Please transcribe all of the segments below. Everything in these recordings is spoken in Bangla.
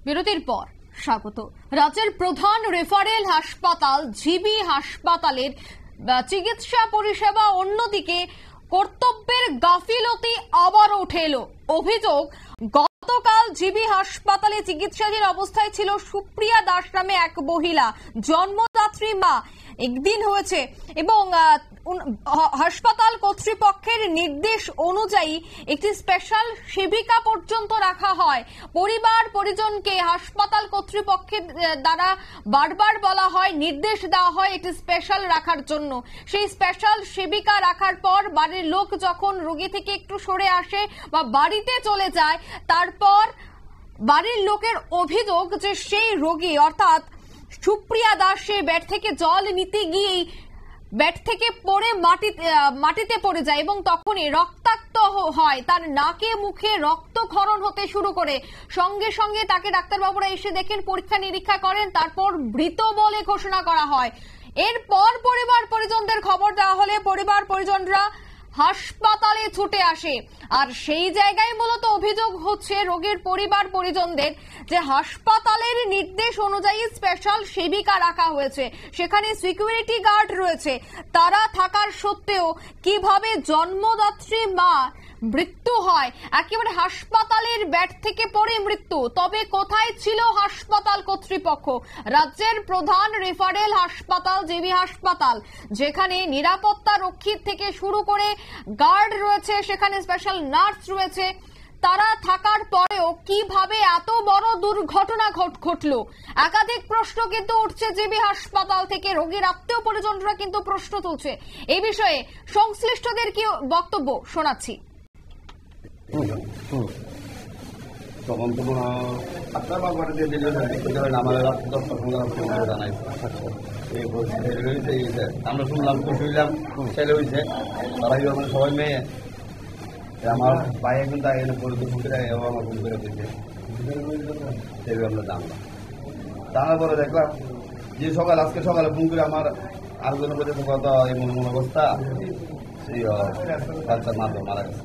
বিরতির পর স্বাগত। রাজ্যের প্রধান রেফারেল হাসপাতাল জিবি হাসপাতালের চিকিৎসা পরিষেবা অন্যদিকে কর্তব্যের গাফিলতি আবার উঠে এলো। অভিযোগ, গতকাল জিবি হাসপাতালে চিকিৎসাধীন অবস্থায় ছিল সুপ্রিয়া দাস নামে এক মহিলা, জন্মদাত্রী মা। একদিন হয়েছে এবং হাসপাতাল কর্তৃপক্ষের নির্দেশ অনুযায়ী একটি স্পেশাল সেবিকা পর্যন্ত রাখা হয়। পরিবার পরিজনকে হাসপাতাল কর্তৃপক্ষের দ্বারা বারবার বলা হয়, নির্দেশ দেওয়া হয় একটি স্পেশাল রাখার জন্য। সেই স্পেশাল সেবিকা রাখার পর বাড়ির লোক যখন রোগী থেকে একটু সরে আসে বা বাড়িতে চলে যায়, তারপর বাড়ির লোকের অভিযোগ যে সেই রোগী অর্থাৎ সুপ্রিয়া দাস সে বেড থেকে জল নিতে গিয়েই বেড থেকে পড়ে মাটিতে পড়ে যায় এবং তখনই রক্তাক্ত হয়। তার নাকে মুখে রক্তক্ষরণ হতে শুরু করে। সঙ্গে সঙ্গে তাকে ডাক্তারবাবুরা এসে দেখেন, পরীক্ষা নিরীক্ষা করেন, তারপর মৃত বলে ঘোষণা করা হয়। এরপর পরিবার পরিজনদের খবর দেওয়া হলে পরিবার পরিজনরা হাসপাতালে ছুটে আসে। আর সেই জায়গায় মূলত অভিযোগ হচ্ছে রোগীর পরিবার পরিজনদের যে হাসপাতালের নির্দেশ অনুযায়ী স্পেশাল সেবিকা রাখা হয়েছে, সেখানে সিকিউরিটি গার্ড রয়েছে, তারা থাকার সত্ত্বেও কিভাবে জন্মদাত্রী মা মৃত্যু হয়, একেবারে হাসপাতালের বেড থেকে পড়ে মৃত্যু। তবে কোথায় ছিল হাসপাতাল কর্তৃপক্ষ? রাজ্যের প্রধান রেফারেল হাসপাতাল জিবি হাসপাতাল, যেখানে নিরাপত্তা রক্ষীর থেকে শুরু করে গার্ড রয়েছে, সেখানে স্পেশাল নার্স রয়েছে, তারা থাকার পরেও কিভাবে এত বড় দুর্ঘটনা ঘটলো? একাধিক প্রশ্ন কিন্তু উঠছে জিবি হাসপাতাল থেকে। রোগীর আত্মীয় পরিজনরা কিন্তু প্রশ্ন তুলছে। এই বিষয়ে সংশ্লিষ্টদের কি বক্তব্য শোনাচ্ছি। তখন তো আপনার বাবার আমাদের জানাই আমরা শুনলাম, খুশি হইলাম, ছেলে হয়েছে, তারাই মানে সবাই মেয়ে। আমার ভাই এখন তাই ফোন করে আমার ফোন করে দিয়েছে, সেভাবে আমরা জানলাম। জানার পরে দেখলাম যে আজকে সকালে ফোন করে আমার আরেকজনের বলছে কথা এমন অবস্থা, সেই বাচ্চার মাধ্যমে মারা গেছে।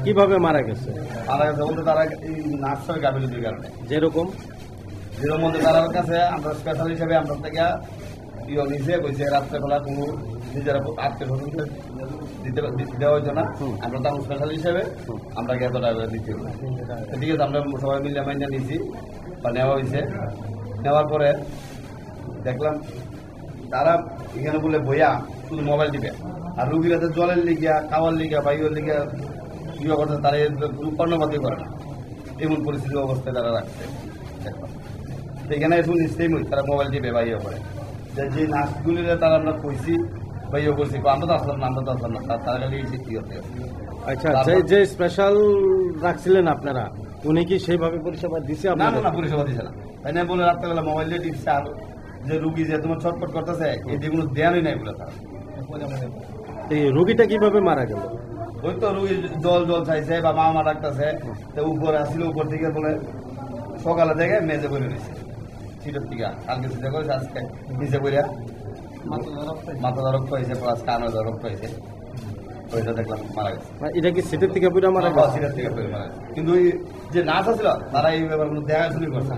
কিভাবে মারা গেছে? মারা গেছে বলতে তারা এই নার্সের গাফিলতির কারণে। যেরকম মধ্যে তার কাছে আমরা স্পেশাল হিসেবে আমরা থেকে নিচে কইছে রাত্রেবেলা কোনো নিজের আত্মীয় স্বজনকে দেওয়া হইতো না, আমরা তখন স্পেশাল হিসেবে আমরা এত টাকা দিতে হবে। ঠিক আছে, আমরা সবাই মিলে মাইনা নিয়েছি বা নেওয়া হয়েছে। নেওয়ার পরে দেখলাম তারা এখানে বলে বইয়া শুধু মোবাইল টিপে, আর রুগীরা জলের লিগিয়া, খাওয়ার লিগিয়া, বাইরের লিগিয়া ইয়ে করতে তারা কর্ণপাতি করে না, এমন পরিস্থিতির অবস্থায় তারা রাখছে। এখানে শুন নিশ্চয়ই তারা মোবাইল টিপে বাইরে করে। যে নার্সগুলি তারা আমরা কইছি বাইরে করছি, আমরা তো আসলাম না, তারা খালি কি করতে। আচ্ছা, যে স্পেশাল রাখছিলেন আপনারা, উনি কি সেইভাবে পরিষেবা দিচ্ছে? না, পরিষেবা দিচ্ছে না। তাই না বলে রাত্রেবেলা মোবাইল দিয়ে টিপছে। আর যে রুগী যে তোমার ছটফট করতেছে, এই যেগুলো দেয়ানই নাই বলে তারা। এই রুগীটা কিভাবে মারা গেল? ওই তো রুগী জল চাইছে বা মা ডাকতেছে, উপরে আসছিল, উপর থেকে বলে সকালে থেকে মেজে করে নিয়েছে সিটের থেকে। কালকে চিন্তা করেছে, আজকে নিচে করে মাথা রক্ত হয়েছে, প্লাস কানে রক্ত হয়েছে, ওইটা দেখলাম মারা গেছে। এটা কি সিটের থেকে পুরো মারা গেছে? সিটের থেকে মারা গেছে। কিন্তু ওই যে নার্স আছিল তারা এই ব্যাপার দেখাশুনি করছে।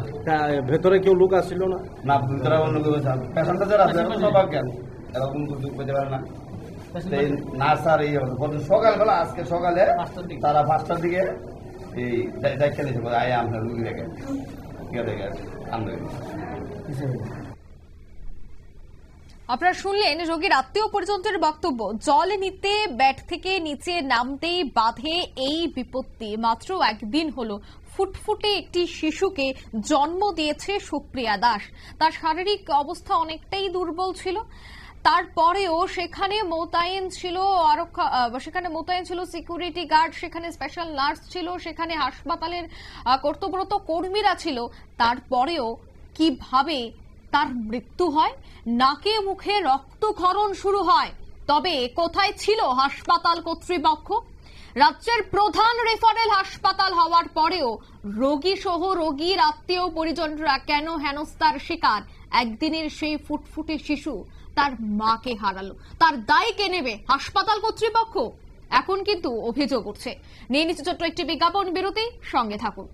ভেতরে কেউ লোক আসছিল না? না, ভিতরে অন্য কেউ পেশেন্টটা যারা আছে সব জ্ঞান, এরকম বুঝতে পারে না। নার্স আর এই সকালবেলা, আজকে সকালে তারা 5টার দিকে এই দেখে নিয়েছে, আয় আপনার রুগী দেখে আপনারা শুনলেন রোগীর আত্মীয় পরিজনদের বক্তব্য। জল নিতে বেড থেকে নিচে নামতেই বাধে এই বিপত্তি। মাত্র একদিন হলো ফুটফুটে একটি শিশুকে জন্ম দিয়েছে সুপ্রিয়া দাস। তার শারীরিক অবস্থা অনেকটাই দুর্বল ছিল, তারপরেও সেখানে মোতায়েন ছিল সিকিউরিটি গার্ড, সেখানে স্পেশাল নার্স ছিল, সেখানে হাসপাতালের কর্তব্যরত কর্মীরা ছিল। তারপরেও কিভাবে তার মৃত্যু হয়, নাকে মুখে রক্তক্ষরণ শুরু হয়। তবে কোথায় ছিল হাসপাতাল কর্তৃপক্ষ? রাজ্যের প্রধান রেফারেল হাসপাতাল হওয়ার পরেও রোগী সহ রোগীর আত্মীয় পরিজনরা কেন হেনস্থার শিকার? একদিনের সেই ফুটফুটে শিশু তার মাকে হারালো, তার দায় কে নেবে? হাসপাতাল কর্তৃপক্ষ? এখন কিন্তু অভিযোগ উঠছে। নিয়ে নিচ্ছে ছোট্ট একটি বিজ্ঞাপন বিরতি, সঙ্গে থাকুন।